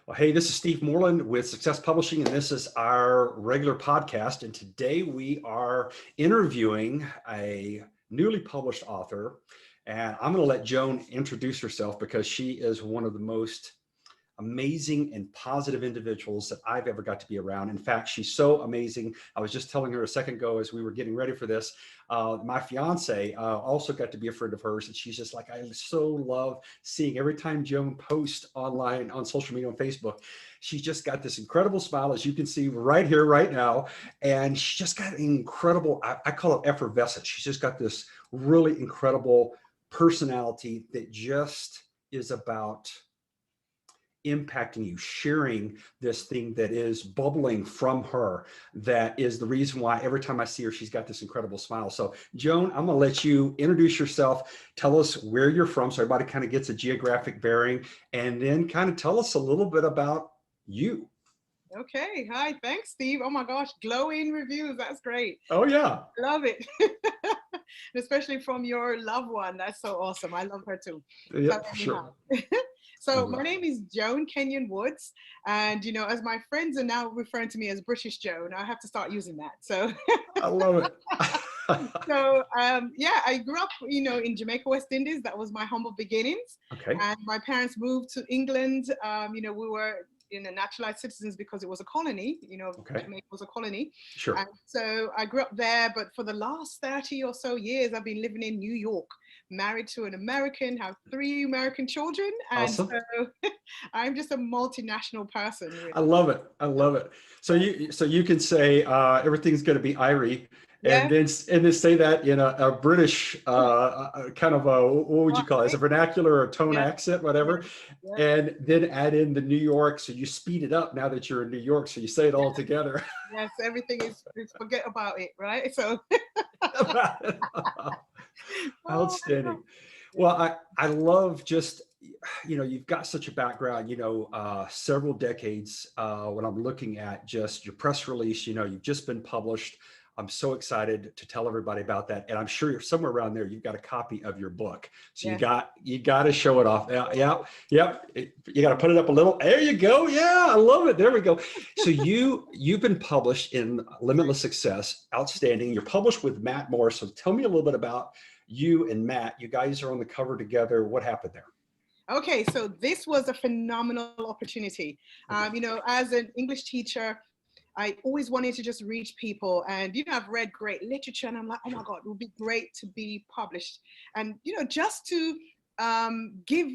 Well, hey, this is Steve Moreland with Success Publishing, and this is our regular podcast. And today we are interviewing a newly published author. And I'm going to let Joan introduce herself because she is one of the most amazing and positive individuals that I've ever got to be around. In fact, she's so amazing. I was just telling her a second ago as we were getting ready for this, my fiance also got to be a friend of hers. And she's just like, I so love seeing every time Joan posts online on social media, on Facebook, she's just got this incredible smile, as you can see right here, right now. And she's just got an incredible, I call it effervescent. She's just got this really incredible personality that just is about impacting you, sharing this thing that is bubbling from her. That is the reason why every time I see her, she's got this incredible smile. So Joan, I'm gonna let you introduce yourself, tell us where you're from so everybody kind of gets a geographic bearing, and then kind of tell us a little bit about you. Okay. Hi. Thanks, Steve. Oh my gosh. Glowing reviews. That's great. Oh yeah. Love it. Especially from your loved one. That's so awesome. I love her too. Yeah, sure. So my name is Joan Kenyon-Woods. And, you know, as my friends are now referring to me as British Joan, I have to start using that. So I love it. Yeah, I grew up, you know, in Jamaica, West Indies. That was my humble beginnings. Okay. And my parents moved to England. You know, we were naturalized citizens because it was a colony, you know, Okay. Jamaica was a colony. Sure. And so I grew up there, but for the last 30 or so years, I've been living in New York, married to an American, have 3 American children. And Awesome. so I'm just a multinational person. Really. I love it. I love it. So you can say everything's going to be Irie, Yeah. and then say that in a British kind of a, what would you call it? As a vernacular or a tone accent, whatever. Yeah. And then add in the New York. So you speed it up now that you're in New York. So you say it all together. Yes, everything is forget about it, right? So Outstanding. Well, I love just, you know, you've got such a background, you know, several decades when I'm looking at just your press release, you know, you've just been published. I'm so excited to tell everybody about that. And I'm sure you're somewhere around there, you've got a copy of your book. So you got to show it off. Yeah. You got to put it up a little. There you go. Yeah, I love it. There we go. So you've been published in Limitless Success. Outstanding. You're published with Matt Morris. So tell me a little bit about you and Matt. You guys are on the cover together. What happened there? Okay, so this was a phenomenal opportunity. You know, as an English teacher, I always wanted to just reach people, and you know, I've read great literature, and I'm like, oh my God, it would be great to be published, and you know, just to give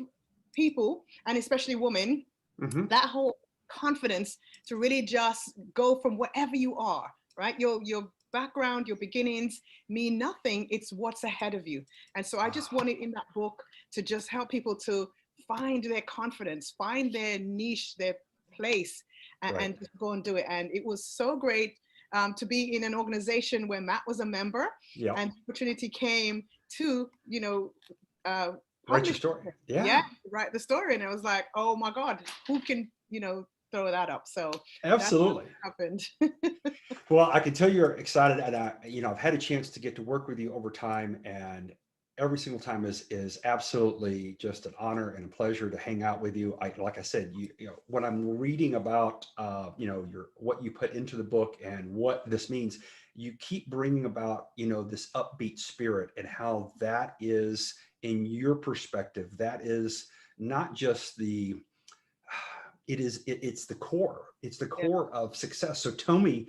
people, and especially women, that whole confidence to really just go from wherever you are, right? Your background, your beginnings mean nothing. It's what's ahead of you, and so I just wanted in that book to just help people to find their confidence, find their niche, their place, and just go and do it. And it was so great to be in an organization where Matt was a member, and the opportunity came to, you know, write your story. Write the story. And I was like, oh my God, who can, you know, throw that up? So absolutely that's what happened. Well, I can tell you're excited, and you know, I've had a chance to get to work with you over time, and every single time is absolutely just an honor and a pleasure to hang out with you. Like I said, you know, when I'm reading about, you know, what you put into the book and what this means, you keep bringing about, you know, this upbeat spirit and how that is, in your perspective, that is not just it's the core. It's the core of success. So tell me,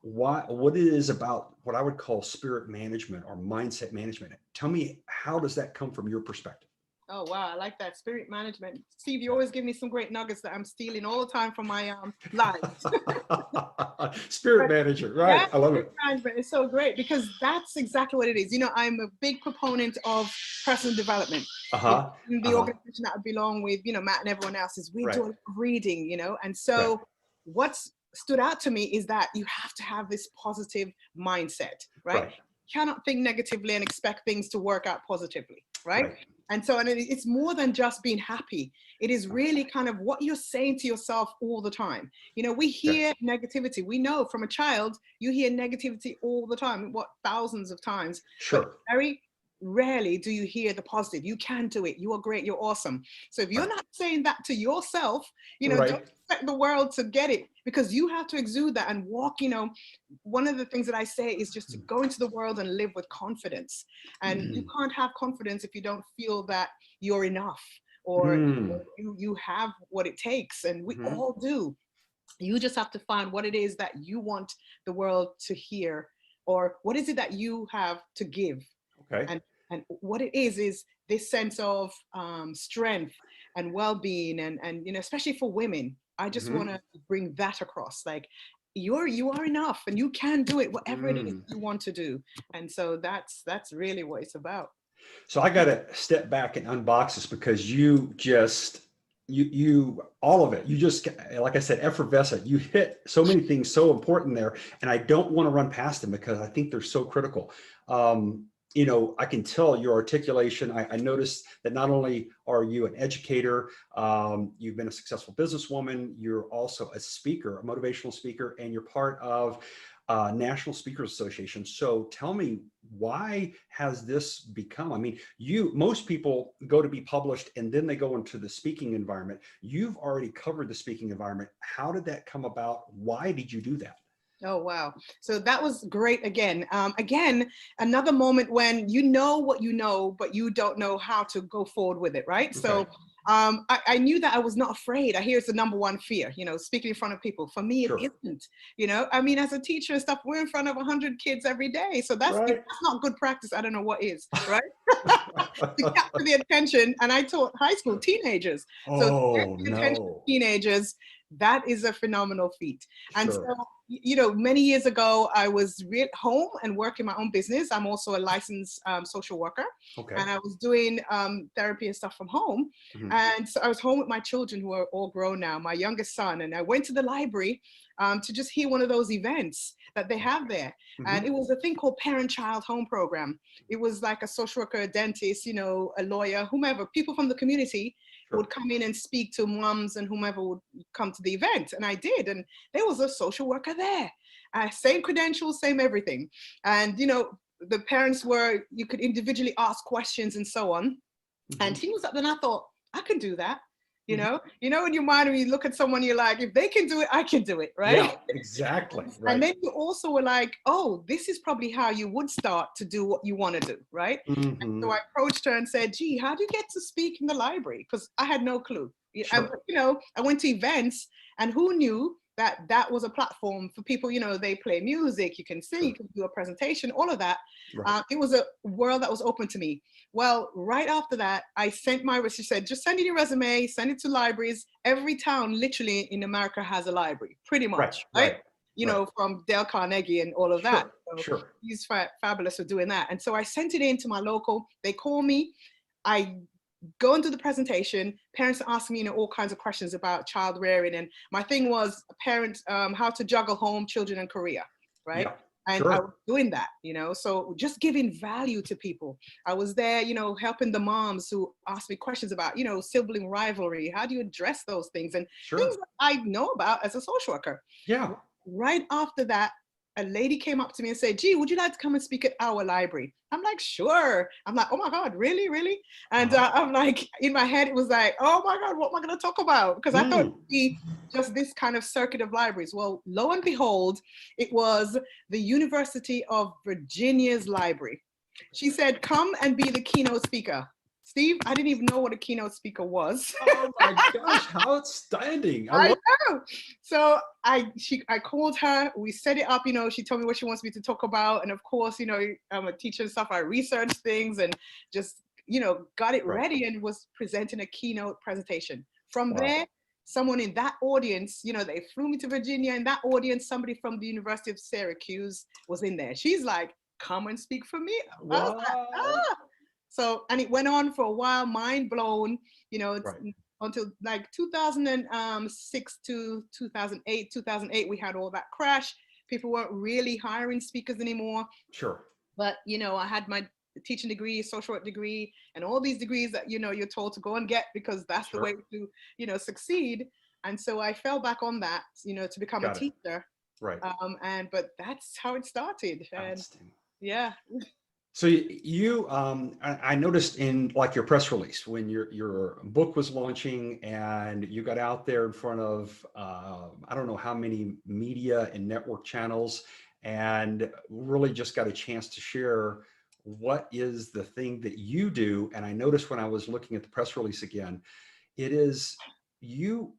what it is about what I would call spirit management or mindset management. Tell me, how does that come from your perspective? Oh, wow. I like that. Spirit management. Steve, you always give me some great nuggets that I'm stealing all the time from my lives. Spirit manager, right? I love it. Management is so great because that's exactly what it is. You know, I'm a big proponent of personal development. In the organization that I belong with, you know, Matt and everyone else, is we do a lot of reading, you know, and so what's stood out to me is that you have to have this positive mindset, right? You cannot think negatively and expect things to work out positively, right? And so, and it's more than just being happy. It is really kind of what you're saying to yourself all the time. You know, we hear negativity. We know from a child, you hear negativity all the time, thousands of times. Sure. But very rarely do you hear the positive. You can do it. You are great. You're awesome. So if you're not saying that to yourself, don't expect the world to get it, because you have to exude that and walk. One of the things that I say is just to go into the world and live with confidence. And you can't have confidence if you don't feel that you're enough, or you have what it takes. And we all do. You just have to find what it is that you want the world to hear, or what is it that you have to give. Okay. And what it is this sense of strength and well-being, and especially for women. I just want to bring that across. Like, you are enough, and you can do it, whatever it is you want to do. And so that's really what it's about. So I got to step back and unbox this, because you all of it, you just, like I said, effervescent. You hit so many things so important there, and I don't want to run past them because I think they're so critical. I can tell your articulation. I noticed that not only are you an educator, you've been a successful businesswoman, you're also a speaker, a motivational speaker, and you're part of National Speakers Association. So tell me, why has this become? I mean, most people go to be published and then they go into the speaking environment. You've already covered the speaking environment. How did that come about? Why did you do that? Oh, wow. So that was great. Again, another moment when you know what you know, but you don't know how to go forward with it, right? Okay. So I knew that I was not afraid. I hear it's the number one fear, speaking in front of people. For me, it isn't, I mean, as a teacher and stuff, we're in front of 100 kids every day. So if that's not good practice, I don't know what is, right? To capture the attention. And I taught high school teenagers. So the attention of teenagers, that is a phenomenal feat. And so, many years ago, I was home and working my own business. I'm also a licensed social worker. Okay. And I was doing therapy and stuff from home. And so I was home with my children, who are all grown now, my youngest son. And I went to the library to just hear one of those events that they have there. And it was a thing called Parent-Child Home Program. It was like a social worker, a dentist, a lawyer, whomever, people from the community would come in and speak to moms and whomever would come to the event. And I did. And there was a social worker there. Same credentials, same everything. And, the parents you could individually ask questions and so on. And he was up there, and I thought, I can do that. In your mind, when you look at someone, you're like, if they can do it, I can do it, right? Yeah, exactly. Right. And then you also were like, oh, this is probably how you would start to do what you want to do, right? And so I approached her and said, gee, how do you get to speak in the library? Because I had no clue. I went to events, and who knew that was a platform for people, they play music, you can sing, you can do a presentation, all of that. Right. It was a world that was open to me. Well, right after that, I sent she said, just send in your resume, send it to libraries. Every town literally in America has a library, pretty much, right? From Dale Carnegie and all of that. So he's fabulous for doing that. And so I sent it in to my local, they call me, I go and do the presentation. Parents are asking me, all kinds of questions about child rearing. And my thing was how to juggle home, children, and career, right? Yeah, and I was doing that, so just giving value to people. I was there, helping the moms who asked me questions about, sibling rivalry. How do you address those things? And things that I know about as a social worker. Yeah. Right after that, a lady came up to me and said, gee, would you like to come and speak at our library? I'm like, sure. I'm like, oh my God, really, really? And I'm like, in my head, it was like, oh my God, what am I going to talk about? Because I thought it'd be just this kind of circuit of libraries. Well, lo and behold, it was the University of Virginia's library. She said, come and be the keynote speaker. Steve, I didn't even know what a keynote speaker was. Oh my gosh, how outstanding. I know. So I called her, we set it up, she told me what she wants me to talk about. And of course, I'm a teacher and stuff. I researched things and just, got it ready and was presenting a keynote presentation. From there, someone in that audience, they flew me to Virginia. In that audience, somebody from the University of Syracuse was in there. She's like, come and speak for me. Wow. I was like, ah. So, and it went on for a while, mind blown, until like 2006 to 2008. 2008, we had all that crash. People weren't really hiring speakers anymore. Sure. But, I had my teaching degree, social work degree, and all these degrees that, you're told to go and get because that's the way to, succeed. And so I fell back on that, to become a teacher. Right. But that's how it started. And yeah. So I noticed in like your press release when your book was launching and you got out there in front of I don't know how many media and network channels, and really just got a chance to share what is the thing that you do. And I noticed when I was looking at the press release again, it is you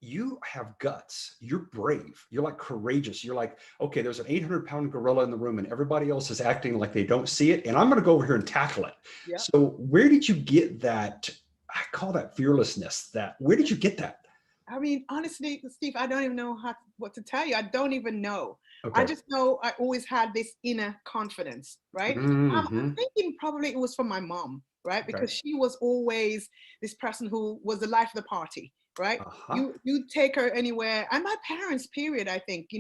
you have guts. You're brave. You're like courageous. You're like, okay, there's an 800-pound gorilla in the room and everybody else is acting like they don't see it. And I'm going to go over here and tackle it. Yeah. So where did you get that? I call that fearlessness. Where did you get that? I mean, honestly, Steve, I don't even know what to tell you. I don't even know. Okay. I just know I always had this inner confidence, right? Mm-hmm. I'm thinking probably it was from my mom, right? Because Okay. she was always this person who was the life of the party, right? Uh-huh. You take her anywhere, and my parents, period. I think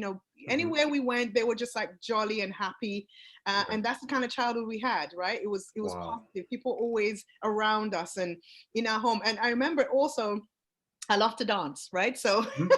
anywhere we went, they were just like jolly and happy, Right. and that's the kind of childhood we had, right? It was Wow. positive. People always around us and in our home, and I remember also. I love to dance, right? So, Mhm.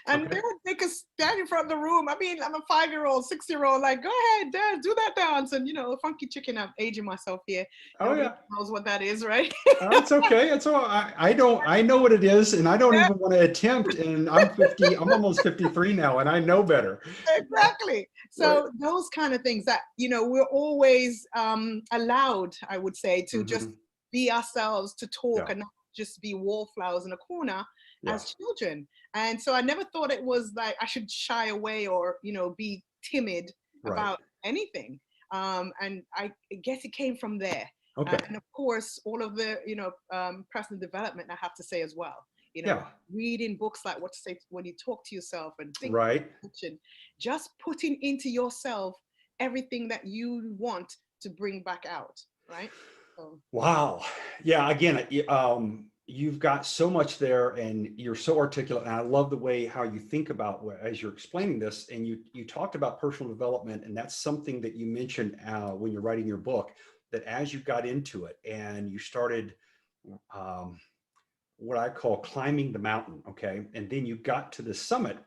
and Okay. they would make us stand in front of the room. I mean, I'm a 5-year-old, 6-year-old, like, go ahead, dance, do that dance. And, funky chicken, I'm aging myself here. Oh Nobody yeah. knows what that is, right? It's okay. It's all. I don't. I know what it is, and I don't Yeah, even want to attempt. And I'm 50. I'm almost 53 now, and I know better. exactly. Right. So those kind of things that, we're always allowed, I would say, to just Mm-hmm. be ourselves, to talk Yeah. and not just be wallflowers in a corner Yeah. as children. And so I never thought it was like I should shy away or, be timid Right. about anything. And I guess it came from there. Okay. And of course, all of the, personal development, I have to say as well. Yeah. Reading books like What to Say When You Talk to Yourself and think Right. and just putting into yourself everything that you want to bring back out, right? So, Wow. Yeah. Again, you've got so much there, and you're so articulate. And I love the way how you think about as you're explaining this. And you talked about personal development, and that's something that you mentioned when you're writing your book. That as you got into it and you started um, what I call climbing the mountain, okay, and then you got to the summit,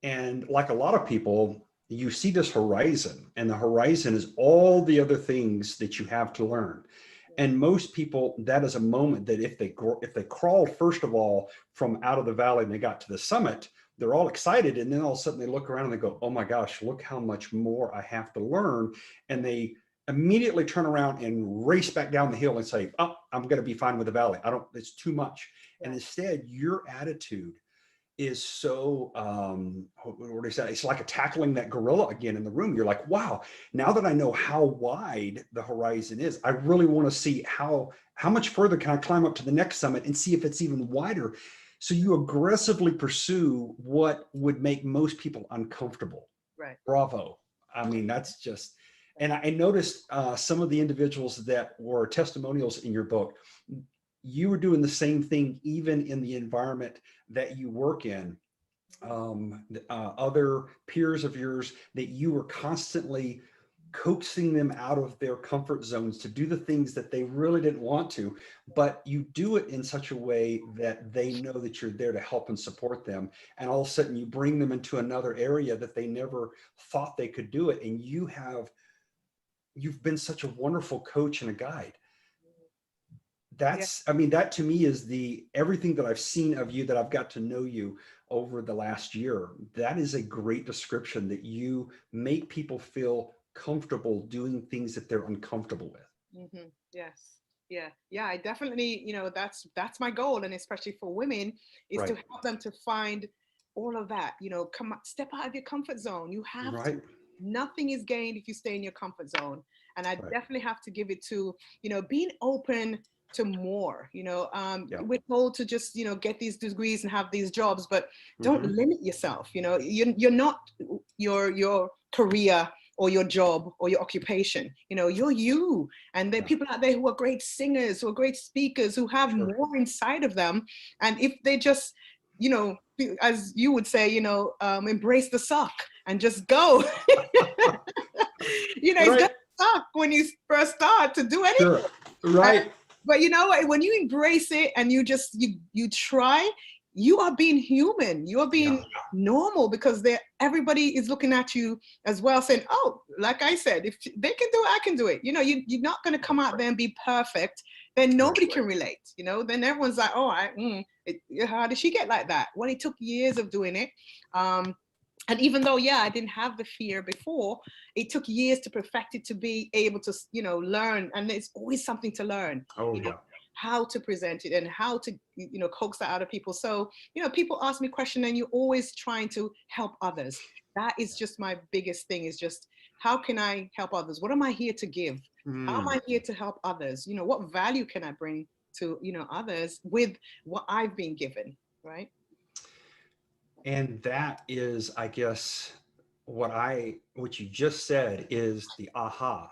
and like a lot of people, you see this horizon, and the horizon is all the other things that you have to learn. And most people, that is a moment that if they crawled first of all from out of the valley and they got to the summit, they're all excited, and then all of a sudden they look around and they go, "Oh my gosh, look how much more I have to learn," and they immediately turn around and race back down the hill and say, "Oh, I'm going to be fine with the valley. I don't. It's too much." And right. instead, your attitude is so what do you say? It's like a tackling that gorilla again in the room. You're like, wow, now that I know how wide the horizon is, I really want to see how much further can I climb up to the next summit and see if it's even wider. So you aggressively pursue what would make most people uncomfortable. Right. Bravo. I mean, that's just, and I noticed some of the individuals that were testimonials in your book, you were doing the same thing, even in the environment that you work in. Other peers of yours, that you were constantly coaxing them out of their comfort zones to do the things that they really didn't want to, but you do it in such a way that they know that you're there to help and support them. And all of a sudden you bring them into another area that they never thought they could do it. And you've been such a wonderful coach and a guide. Yeah. I mean, that to me is everything that I've seen of you, that I've got to know you over the last year. That is a great description, that you make people feel comfortable doing things that they're uncomfortable with. Yes. Yeah. I definitely, that's my goal. And especially for women, is to Right. help them to find all of that, step out of your comfort zone. You have to. Right. Nothing is gained if you stay in your comfort zone. And I Right. definitely have to give it to, being open to more. Yeah. We're told to just, get these degrees and have these jobs, but don't Mm-hmm. limit yourself. You're not your career or your job or your occupation. You're you. And there are Yeah. people out there who are great singers, who are great speakers, who have Sure. more inside of them. And if they just, as you would say, embrace the suck and just go. It's Right. gonna suck when you first start to do anything. Sure. Right. But you know what? When you embrace it and you just you try, you are being human. You are being Yeah. normal, because everybody is looking at you as well, saying, oh, like I said, if they can do it, I can do it. You know, you're not going to come out there and be perfect. Then nobody can relate. You know, then everyone's like, oh, how did she get like that? Well, it took years of doing it. And even though, yeah, I didn't have the fear before, it took years to perfect it, to be able to, you know, learn. And there's always something to learn. Oh, you know, yeah. how to present it and how to, you know, coax that out of people. So, you know, people ask me questions and you're always trying to help others. That is just my biggest thing, is just, how can I help others? What am I here to give? How am I here to help others? You know, what value can I bring to, you know, others with what I've been given, right? And that is, I guess, what you just said is the aha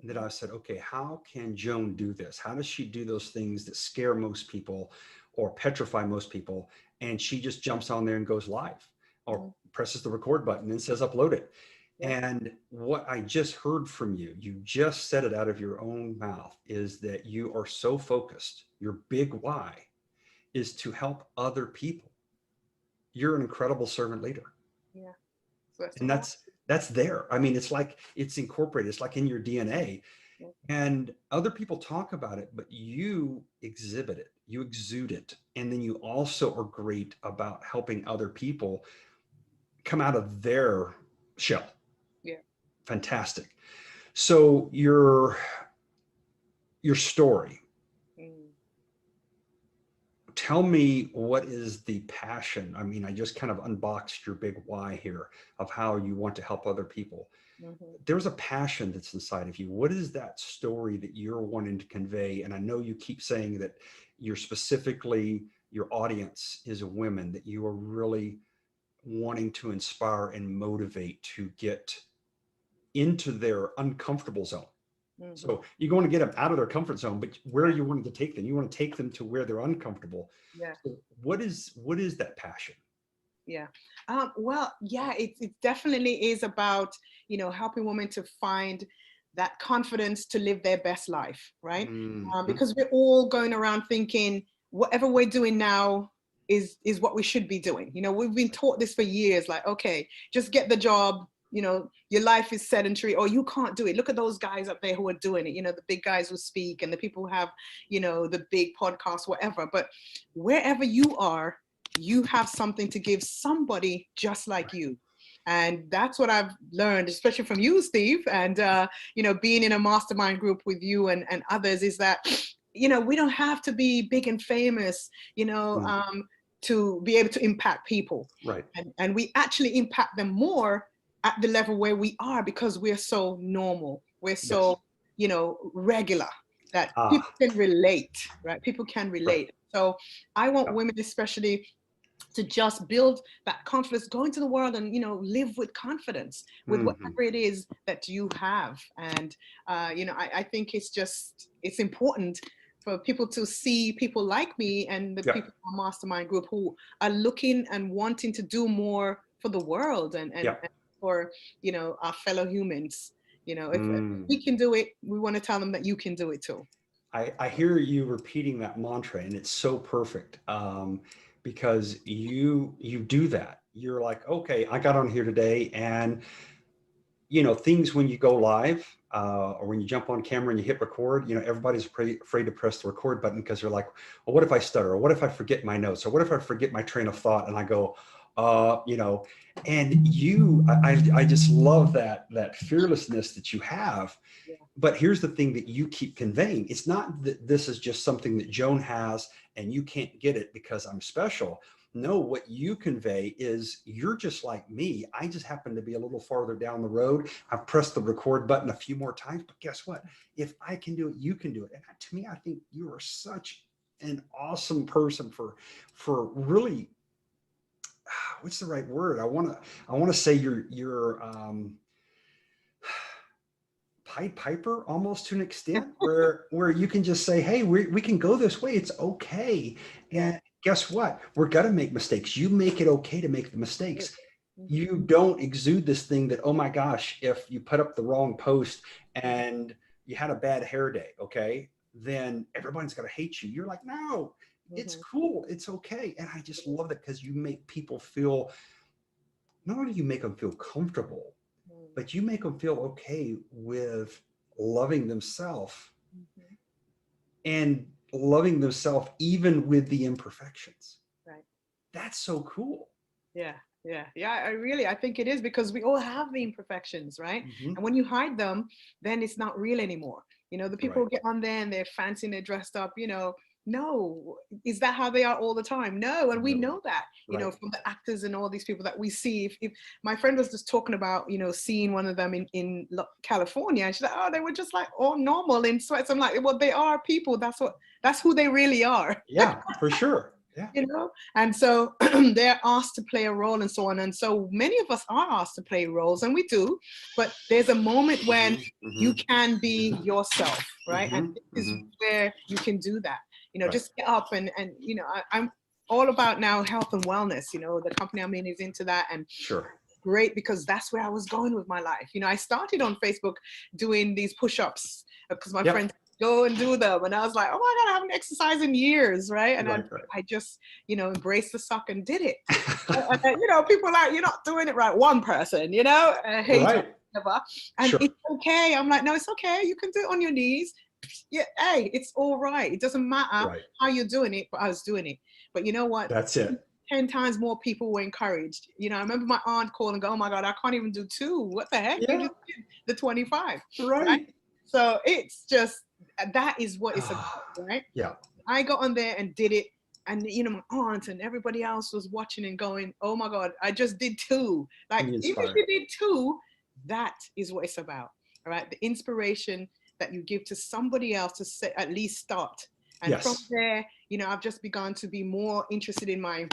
that I said, okay, how can Joan do this? How does she do those things that scare most people or petrify most people? And she just jumps on there and goes live, or presses the record button and says, upload it. Yeah. And what I just heard from you, you just said it out of your own mouth, is that you are so focused. Your big why is to help other people. You're an incredible servant leader. Yeah. So And that's there. I mean, it's like, it's incorporated. It's like in your DNA. Yeah. And other people talk about it, but you exhibit it, you exude it. And then you also are great about helping other people come out of their shell. Yeah. Fantastic. So your story, tell me, what is the passion? I mean, I just kind of unboxed your big why here of how you want to help other people. There's a passion that's inside of you. What is that story that you're wanting to convey? And I know you keep saying that you're specifically, your audience is women, that you are really wanting to inspire and motivate to get into their uncomfortable zone. So you're going to get them out of their comfort zone, but where you wanted to take them, you want to take them to where they're uncomfortable. Yeah. So what is that passion? Yeah. Well, yeah, it definitely is about, you know, helping women to find that confidence to live their best life, right? Because we're all going around thinking whatever we're doing now is what we should be doing. You know, we've been taught this for years, like, okay, just get the job, you know, your life is sedentary, or you can't do it. Look at those guys up there who are doing it, you know, the big guys who speak and the people who have, you know, the big podcasts, whatever. But wherever you are, you have something to give somebody just like you. And that's what I've learned, especially from you, Steve, and, you know, being in a mastermind group with you and others, is that, you know, we don't have to be big and famous, you know, to be able to impact people. Right. And we actually impact them more at the level where we are, because we're so normal. We're so, you know, regular, that people can relate, right? People can relate. Right. So I want women especially to just build that confidence, go into the world and, you know, live with confidence with whatever it is that you have. And, you know, I think it's important for people to see people like me and the people in our mastermind group who are looking and wanting to do more for the world and for, you know, our fellow humans. You know, if we can do it, we want to tell them that you can do it too. I hear you repeating that mantra, and it's so perfect. Because you do that. You're like, okay, I got on here today, and you know, things when you go live or when you jump on camera and you hit record, you know, everybody's afraid to press the record button because they're like, well, what if I stutter? Or what if I forget my notes? Or what if I forget my train of thought? And I go, you know, and I just love that fearlessness that you have. Yeah. But here's the thing that you keep conveying. It's not that this is just something that Joan has and you can't get it because I'm special. No, what you convey is you're just like me. I just happen to be a little farther down the road. I've pressed the record button a few more times, but guess what? If I can do it, you can do it. And to me, I think you are such an awesome person for really, what's the right word? I want to say you're Pied Piper almost to an extent where you can just say, hey, we can go this way. It's okay. And guess what? We're going to make mistakes. You make it okay to make the mistakes. You don't exude this thing that, oh my gosh, if you put up the wrong post and you had a bad hair day, okay, then everybody's going to hate you. You're like, no, it's cool. It's okay. And I just love that because you make people feel, not only do you make them feel comfortable, but you make them feel okay with loving themselves and loving themselves even with the imperfections. Right. That's so cool. Yeah. I think it is, because we all have the imperfections, right? And when you hide them, then it's not real anymore. You know, the people who get on there and they're fancy and they're dressed up, you know, no, is that how they are all the time? No. And we know that, you know, from the actors and all these people that we see. If my friend was just talking about, you know, seeing one of them in California, and she's like, oh, they were just like all normal in sweats. I'm like, well, they are people. That's who they really are. Yeah, for sure. Yeah. You know, and so they're asked to play a role and so on. And so many of us are asked to play roles, and we do, but there's a moment when you can be yourself, right? And this is where you can do that. You know, just get up and you know, I'm all about now health and wellness. You know, the company I'm in is into that, and great, because that's where I was going with my life. You know, I started on Facebook doing these push-ups because my friends go and do them, and I was like, oh my God, I haven't exercised in years, right? And I just, you know, embraced the suck and did it. And, you know, people are like, you're not doing it right. One person, you know, hate whatever, and it's okay. I'm like, no, it's okay. You can do it on your knees. Yeah, hey, it's all right. It doesn't matter how you're doing it, but I was doing it. But you know what? That's it. 10 times more people were encouraged. You know, I remember my aunt calling and go, oh my God, I can't even do 2. What the heck? You just did the 25. Right? So it's just, that is what it's about, right? Yeah. I got on there and did it. And, you know, my aunt and everybody else was watching and going, oh my God, I just did 2. Like, even if you did 2, that is what it's about. All right. The inspiration that you give to somebody else to say, at least start. And from there, you know, I've just begun to be more interested in my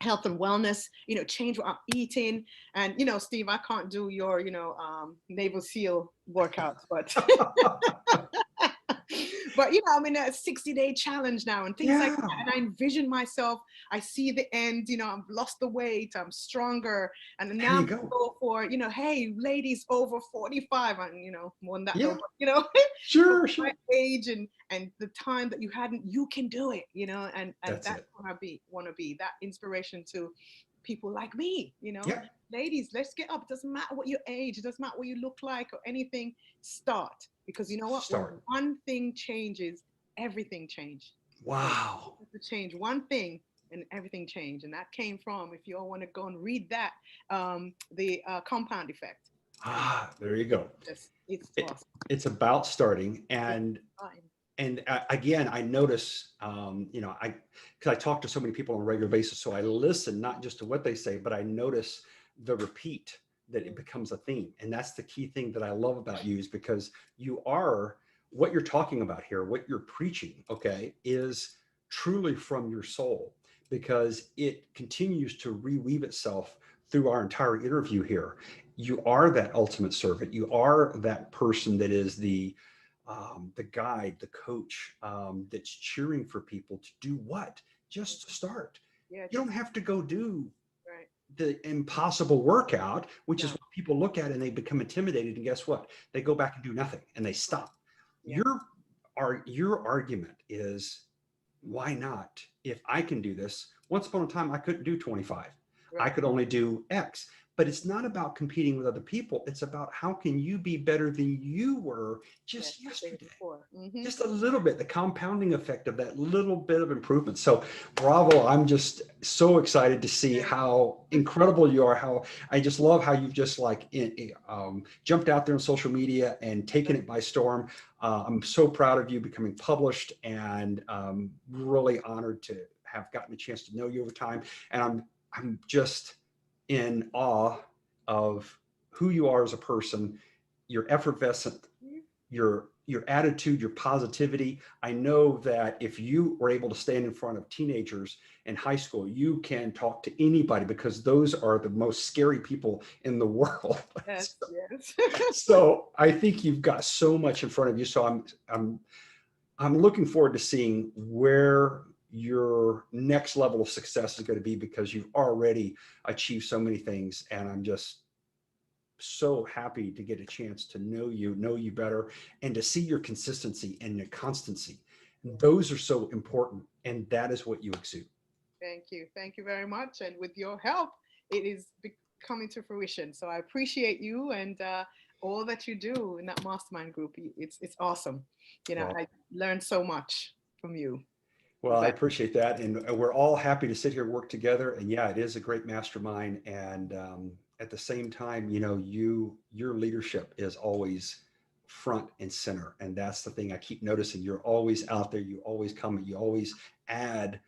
health and wellness, you know, change what I'm eating. And, you know, Steve, I can't do your, you know, naval SEAL workouts, but but, you know, I'm in a 60-day challenge now and things like that. And I envision myself, I see the end, you know, I've lost the weight, I'm stronger. And now I'm go for, you know, hey, ladies over 45, and, you know, more than that, though, but, you know, my age and the time that you hadn't, you can do it, you know, and that's what I want to be, that inspiration to people like me, you know. Ladies, let's get up. It doesn't matter what your age, it doesn't matter what you look like or anything. Start, because you know what? When one thing changes, everything changed. Wow. To change one thing and everything changed, and that came from, if you all want to go and read that, the compound effect. There you go. It's awesome. It's about starting, and again, I notice, you know, because I talk to so many people on a regular basis, so I listen not just to what they say, but I notice the repeat, that it becomes a theme. And that's the key thing that I love about you, is because you are, what you're talking about here, what you're preaching, okay, is truly from your soul, because it continues to reweave itself through our entire interview here. You are that ultimate servant. You are that person that is the guide, the coach, that's cheering for people to do what? Just start. You don't have to go do the impossible workout, which is what people look at and they become intimidated. And guess what? They go back and do nothing and they stop. Your argument is, why not? If I can do this, once upon a time, I couldn't do 25. I could only do X. But it's not about competing with other people. It's about how can you be better than you were just yesterday. Just a little bit, the compounding effect of that little bit of improvement. So bravo, I'm just so excited to see how incredible you are. How I just love how you've just like jumped out there on social media and taken it by storm. I'm so proud of you becoming published, and really honored to have gotten a chance to know you over time. And I'm just in awe of who you are as a person, your effervescent, your attitude, your positivity. I know that if you were able to stand in front of teenagers in high school, you can talk to anybody, because those are the most scary people in the world. So I think you've got so much in front of you. So I'm looking forward to seeing where your next level of success is going to be, because you've already achieved so many things. And I'm just so happy to get a chance to know you better, and to see your consistency and your constancy. Those are so important. And that is what you exude. Thank you. Thank you very much. And with your help, it is coming to fruition. So I appreciate you and all that you do in that mastermind group. It's awesome. Well, I learned so much from you. well, I appreciate that. And we're all happy to sit here and work together. And yeah, it is a great mastermind. And at the same time, your leadership is always front and center. And that's the thing I keep noticing. You're always out there. You always come, you always add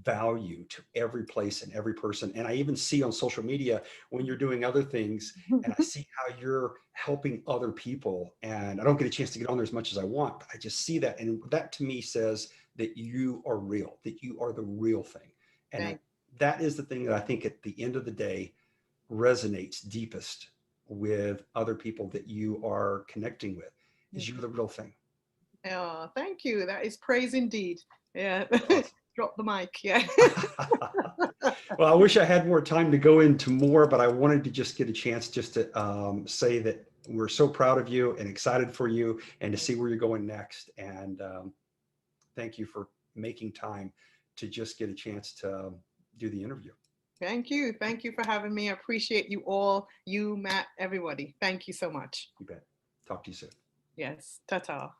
value to every place and every person. And I even see on social media when you're doing other things, and I see how you're helping other people. And I don't get a chance to get on there as much as I want, but I just see that. And that to me says that you are real, that you are the real thing. And that is the thing that I think at the end of the day resonates deepest with other people that you are connecting with, is you're the real thing. Oh, thank you. That is praise indeed. Yeah. Awesome. Drop the mic. Yeah. Well, I wish I had more time to go into more, but I wanted to just get a chance just to say that we're so proud of you and excited for you and to see where you're going next. And thank you for making time to just get a chance to do the interview. Thank you. Thank you for having me. I appreciate you all, you, Matt, everybody. Thank you so much. You bet. Talk to you soon. Yes. Ta-ta.